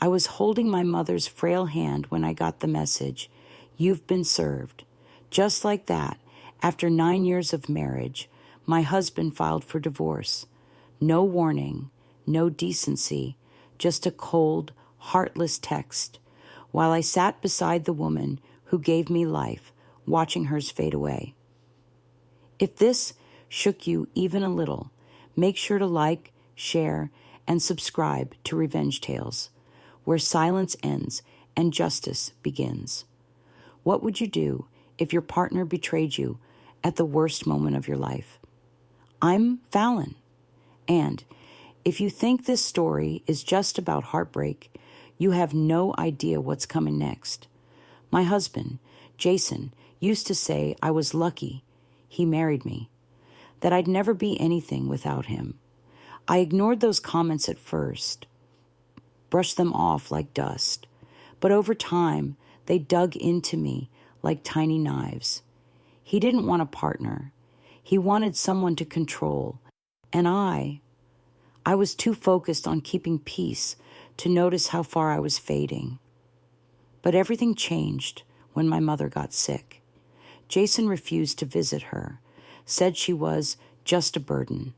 I was holding my mother's frail hand when I got the message, "You've been served." Just like that, after 9 years of marriage, my husband filed for divorce. No warning, no decency, just a cold, heartless text, while I sat beside the woman who gave me life, watching hers fade away. If this shook you even a little, make sure to like, share, and subscribe to Revenge Tales, where silence ends and justice begins. What would you do if your partner betrayed you at the worst moment of your life? I'm Fallon, and if you think this story is just about heartbreak, you have no idea what's coming next. My husband, Jason, used to say I was lucky he married me, that I'd never be anything without him. I ignored those comments at first, brushed them off like dust, but over time, they dug into me like tiny knives. He didn't want a partner. He wanted someone to control, and I was too focused on keeping peace to notice how far I was fading. But everything changed when my mother got sick. Jason refused to visit her, said she was just a burden.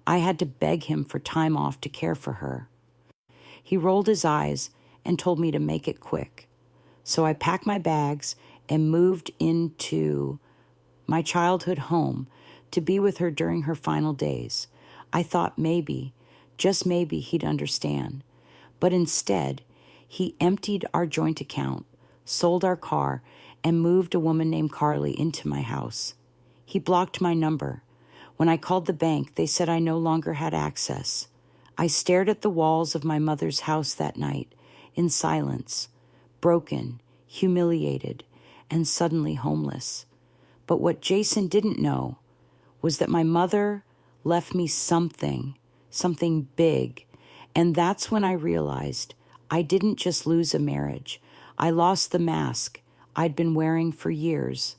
I had to beg him for time off to care for her. He rolled his eyes and told me to make it quick. So I packed my bags and moved into my childhood home to be with her during her final days. I thought maybe, just maybe, he'd understand. But instead, he emptied our joint account, sold our car, and moved a woman named Carly into my house. He blocked my number. When I called the bank, they said I no longer had access. I stared at the walls of my mother's house that night, in silence, broken, humiliated, and suddenly homeless. But what Jason didn't know was that my mother left me something big, and that's when I realized I didn't just lose a marriage. I lost the mask I'd been wearing for years.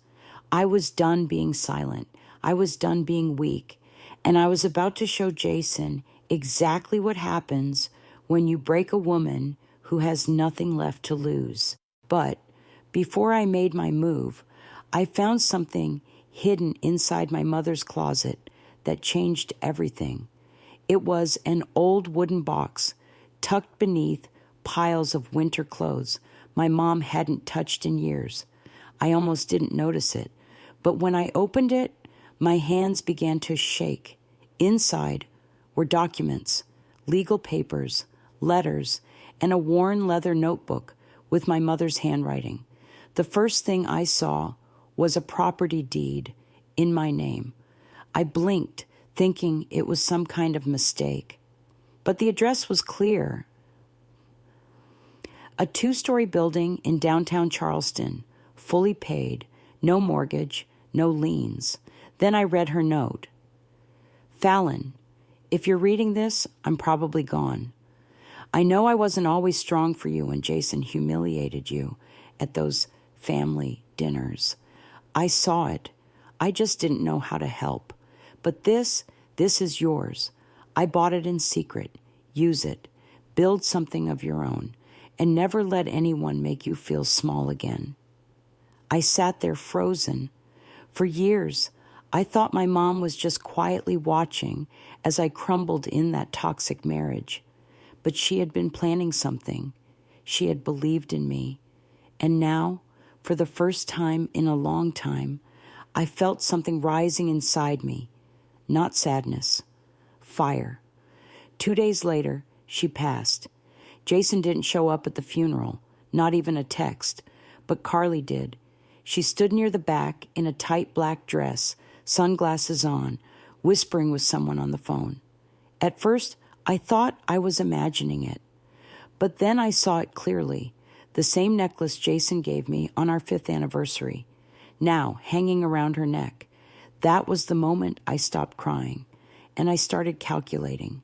I was done being silent. I was done being weak. And I was about to show Jason exactly what happens when you break a woman who has nothing left to lose. But before I made my move, I found something hidden inside my mother's closet that changed everything. It was an old wooden box tucked beneath piles of winter clothes my mom hadn't touched in years. I almost didn't notice it, but when I opened it, my hands began to shake. Inside were documents, legal papers, letters, and a worn leather notebook with my mother's handwriting. The first thing I saw was a property deed in my name. I blinked, thinking it was some kind of mistake. But the address was clear. A 2-story building in downtown Charleston, fully paid, no mortgage, no liens. Then I read her note. Fallon, if you're reading this, I'm probably gone. I know I wasn't always strong for you when Jason humiliated you at those family dinners. I saw it. I just didn't know how to help. But this is yours. I bought it in secret. Use it. Build something of your own. And never let anyone make you feel small again. I sat there frozen. For years, I thought my mom was just quietly watching as I crumbled in that toxic marriage. But she had been planning something. She had believed in me. And now, for the first time in a long time, I felt something rising inside me. Not sadness. Fire. 2 days later, she passed. Jason didn't show up at the funeral, not even a text, but Carly did. She stood near the back in a tight black dress, sunglasses on, whispering with someone on the phone. At first, I thought I was imagining it. But then I saw it clearly, the same necklace Jason gave me on our 5th anniversary, now hanging around her neck. That was the moment I stopped crying, and I started calculating.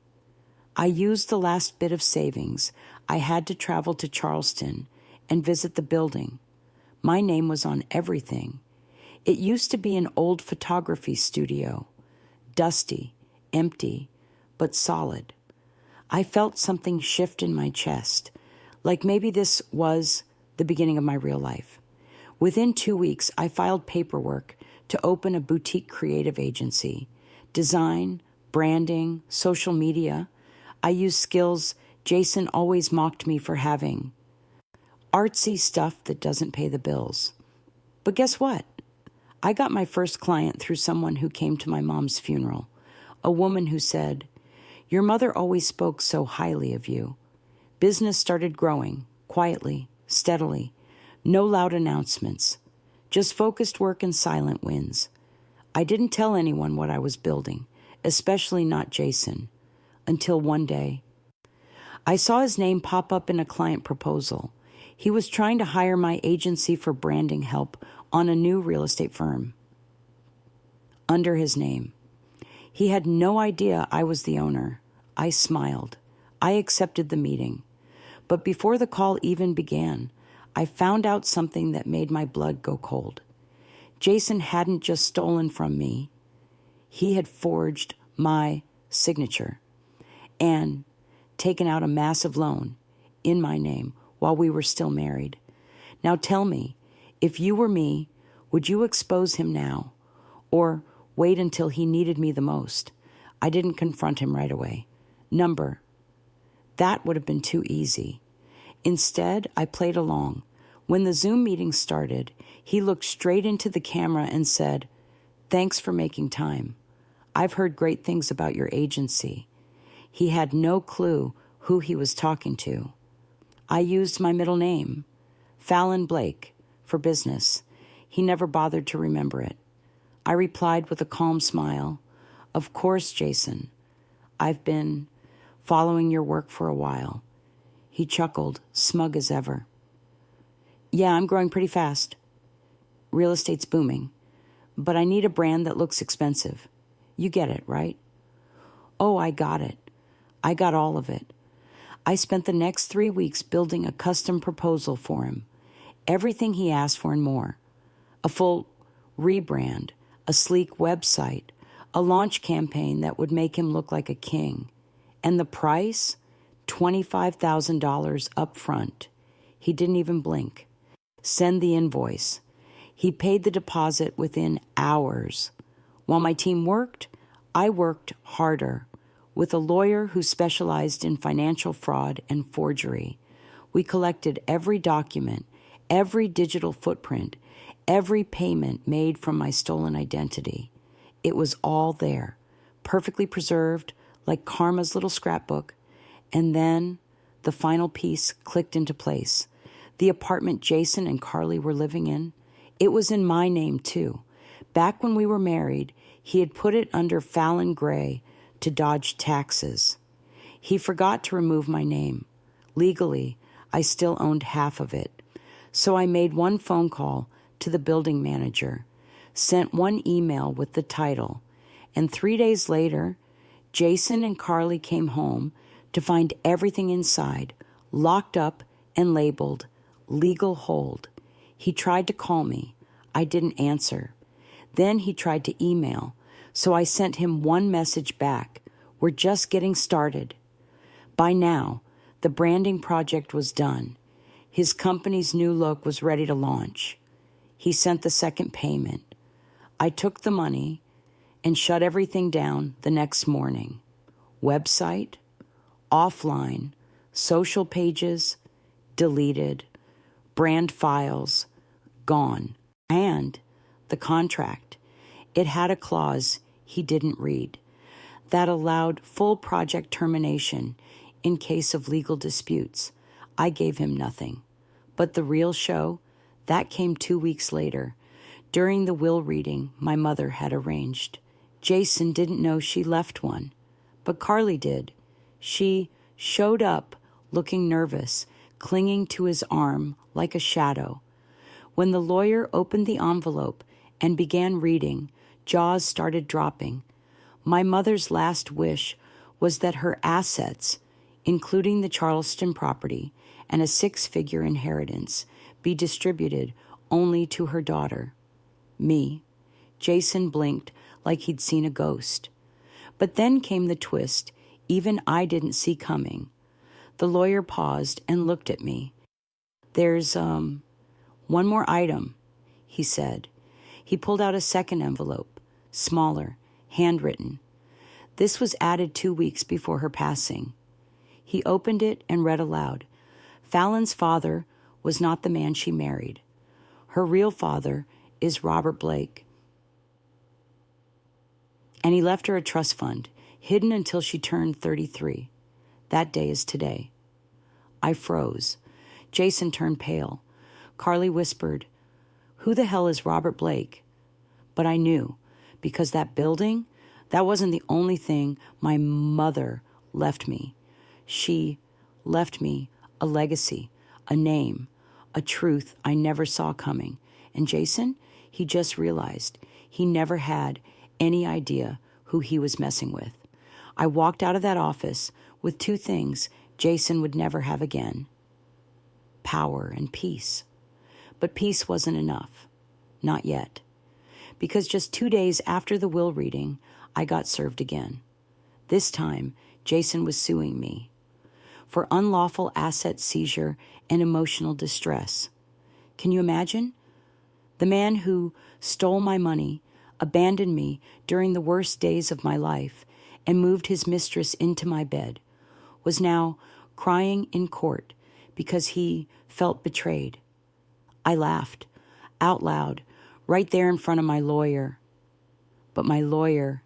I used the last bit of savings I had to travel to Charleston and visit the building. My name was on everything. It used to be an old photography studio, dusty, empty, but solid. I felt something shift in my chest, Like maybe this was the beginning of my real life. Within 2 weeks, I filed paperwork to open a boutique creative agency. Design, branding, social media. I used skills Jason always mocked me for having. Artsy stuff that doesn't pay the bills. But guess what? I got my first client through someone who came to my mom's funeral. A woman who said, "Your mother always spoke so highly of you." Business started growing, quietly, steadily. No loud announcements. Just focused work and silent wins. I didn't tell anyone what I was building, especially not Jason, until one day. I saw his name pop up in a client proposal. He was trying to hire my agency for branding help on a new real estate firm under his name. He had no idea I was the owner. I smiled. I accepted the meeting. But before the call even began, I found out something that made my blood go cold. Jason hadn't just stolen from me. He had forged my signature and taken out a massive loan in my name while we were still married. Now tell me, if you were me, would you expose him now or wait until he needed me the most? I didn't confront him right away. That would have been too easy. Instead, I played along. When the Zoom meeting started, he looked straight into the camera and said, "Thanks for making time. I've heard great things about your agency." He had no clue who he was talking to. I used my middle name, Fallon Blake, for business. He never bothered to remember it. I replied with a calm smile, "Of course, Jason. I've been following your work for a while." He chuckled, smug as ever. "Yeah, I'm growing pretty fast. Real estate's booming. But I need a brand that looks expensive. You get it, right?" Oh, I got it. I got all of it. I spent the next 3 weeks building a custom proposal for him. Everything he asked for and more. A full rebrand, a sleek website, a launch campaign that would make him look like a king. And the price? $25,000 up front. He didn't even blink. Send the invoice. He paid the deposit within hours. While my team worked, I worked harder with a lawyer who specialized in financial fraud and forgery. We collected every document, every digital footprint, every payment made from my stolen identity. It was all there, perfectly preserved, like Karma's little scrapbook. And then the final piece clicked into place. The apartment Jason and Carly were living in, it was in my name too. Back when we were married, he had put it under Fallon Gray to dodge taxes. He forgot to remove my name. Legally, I still owned half of it. So I made one phone call to the building manager, sent one email with the title, and 3 days later, Jason and Carly came home to find everything inside, locked up and labeled legal hold. He tried to call me. I didn't answer. Then he tried to email, so I sent him one message back. "We're just getting started." By now, the branding project was done. His company's new look was ready to launch. He sent the second payment. I took the money and shut everything down the next morning. Website, offline, social pages, deleted, brand files, gone. And the contract. It had a clause he didn't read that allowed full project termination in case of legal disputes. I gave him nothing. But the real show, that came 2 weeks later, during the will reading my mother had arranged. Jason didn't know she left one, but Carly did. She showed up looking nervous, clinging to his arm like a shadow. When the lawyer opened the envelope and began reading, jaws started dropping. My mother's last wish was that her assets, including the Charleston property and a 6-figure inheritance, be distributed only to her daughter. Me. Jason blinked like he'd seen a ghost. But then came the twist even I didn't see coming. The lawyer paused and looked at me. There's, one more item, he said. He pulled out a second envelope, smaller, handwritten. This was added 2 weeks before her passing. He opened it and read aloud. Fallon's father was not the man she married. Her real father is Robert Blake. And he left her a trust fund, hidden until she turned 33. That day is today. I froze. Jason turned pale. Carly whispered, "Who the hell is Robert Blake?" But I knew, because that building, that wasn't the only thing my mother left me. She left me a legacy, a name, a truth I never saw coming. And Jason, he just realized he never had any idea who he was messing with. I walked out of that office with two things Jason would never have again: power and peace. But peace wasn't enough. Not yet. Because just 2 days after the will reading, I got served again. This time, Jason was suing me for unlawful asset seizure and emotional distress. Can you imagine? The man who stole my money, abandoned me during the worst days of my life, and moved his mistress into my bed, was now crying in court because he felt betrayed. I laughed, out loud, right there in front of my lawyer. But my lawyer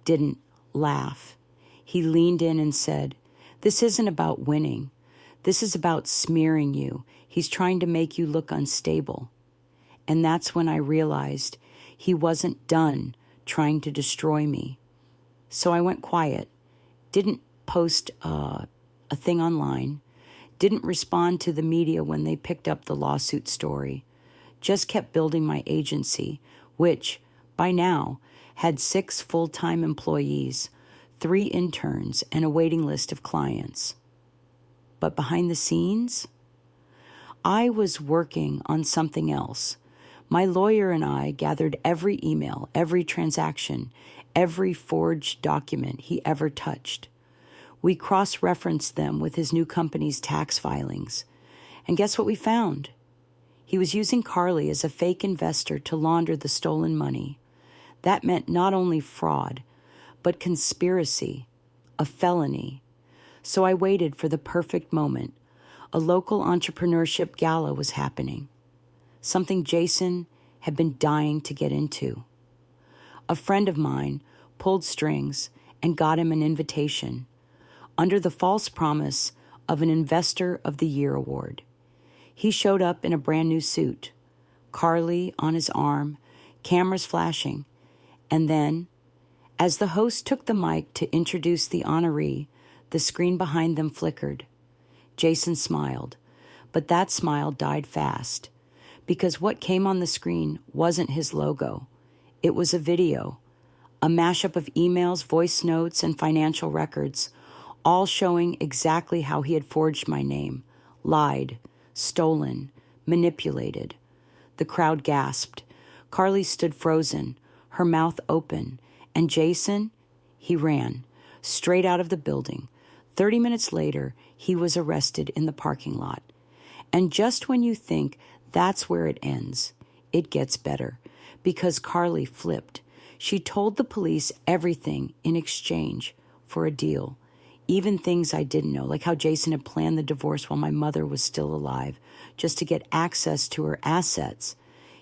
didn't laugh. He leaned in and said, "This isn't about winning. This is about smearing you. He's trying to make you look unstable." And that's when I realized he wasn't done trying to destroy me. So I went quiet, didn't post a thing online, didn't respond to the media when they picked up the lawsuit story, just kept building my agency, which, by now, had 6 full-time employees, 3 interns, and a waiting list of clients. But behind the scenes, I was working on something else. My lawyer and I gathered every email, every transaction, every forged document he ever touched. We cross-referenced them with his new company's tax filings. And guess what we found? He was using Carly as a fake investor to launder the stolen money. That meant not only fraud, but conspiracy, a felony. So I waited for the perfect moment. A local entrepreneurship gala was happening, something Jason had been dying to get into. A friend of mine pulled strings and got him an invitation under the false promise of an Investor of the Year award. He showed up in a brand new suit, Carly on his arm, cameras flashing, and then, as the host took the mic to introduce the honoree, the screen behind them flickered. Jason smiled, but that smile died fast, because what came on the screen wasn't his logo. It was a video, a mashup of emails, voice notes, and financial records, all showing exactly how he had forged my name, lied, stolen, manipulated. The crowd gasped. Carly stood frozen, her mouth open, and Jason, he ran, straight out of the building. 30 minutes later, he was arrested in the parking lot. And just when you think that's where it ends, it gets better, because Carly flipped. She told the police everything in exchange for a deal, even things I didn't know, like how Jason had planned the divorce while my mother was still alive, just to get access to her assets.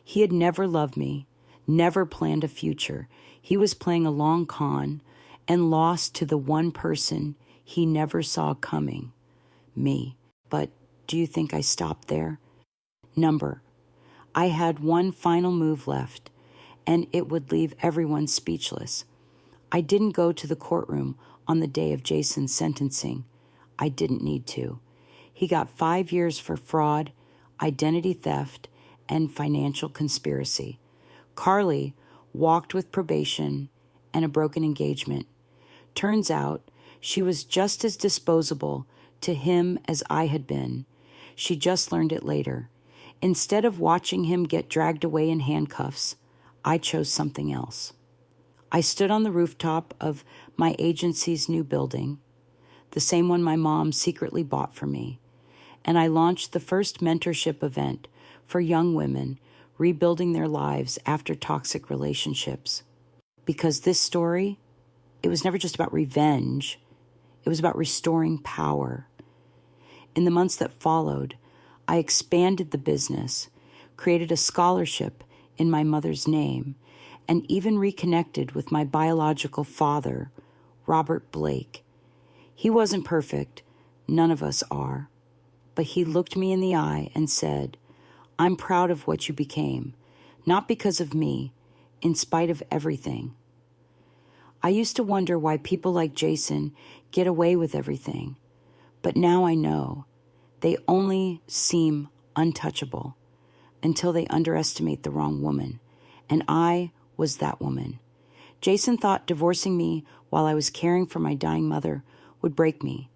He had never loved me, never planned a future. He was playing a long con and lost to the one person he never saw coming, me. But do you think I stopped there? Number. I had one final move left, and it would leave everyone speechless. I didn't go to the courtroom on the day of Jason's sentencing. I didn't need to. He got 5 years for fraud, identity theft, and financial conspiracy. Carly walked with probation and a broken engagement. Turns out she was just as disposable to him as I had been. She just learned it later. Instead of watching him get dragged away in handcuffs, I chose something else. I stood on the rooftop of my agency's new building. the same one my mom secretly bought for me. And I launched the first mentorship event for young women rebuilding their lives after toxic relationships. Because this story, it was never just about revenge. It was about restoring power. In the months that followed, I expanded the business, created a scholarship in my mother's name, and even reconnected with my biological father, Robert Blake. He wasn't perfect. None of us are. But he looked me in the eye and said, "I'm proud of what you became, not because of me, in spite of everything." I used to wonder why people like Jason get away with everything, but now I know they only seem untouchable until they underestimate the wrong woman, and I was that woman. Jason thought divorcing me while I was caring for my dying mother would break me.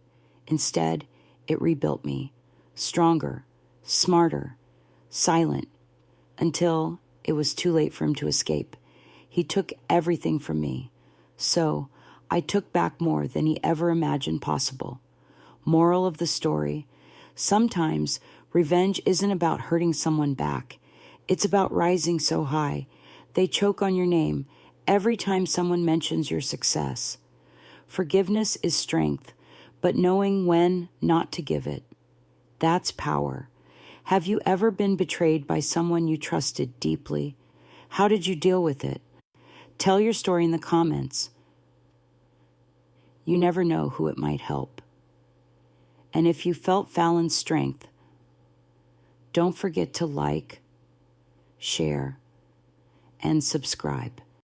Instead, it rebuilt me, stronger, smarter, silent, until it was too late for him to escape. He took everything from me. So I took back more than he ever imagined possible. Moral of the story: sometimes revenge isn't about hurting someone back. It's about rising so high they choke on your name every time someone mentions your success. Forgiveness is strength, but knowing when not to give it, that's power. Have you ever been betrayed by someone you trusted deeply? How did you deal with it? Tell your story in the comments. You never know who it might help. And if you felt Fallon's strength, don't forget to like, share, and subscribe.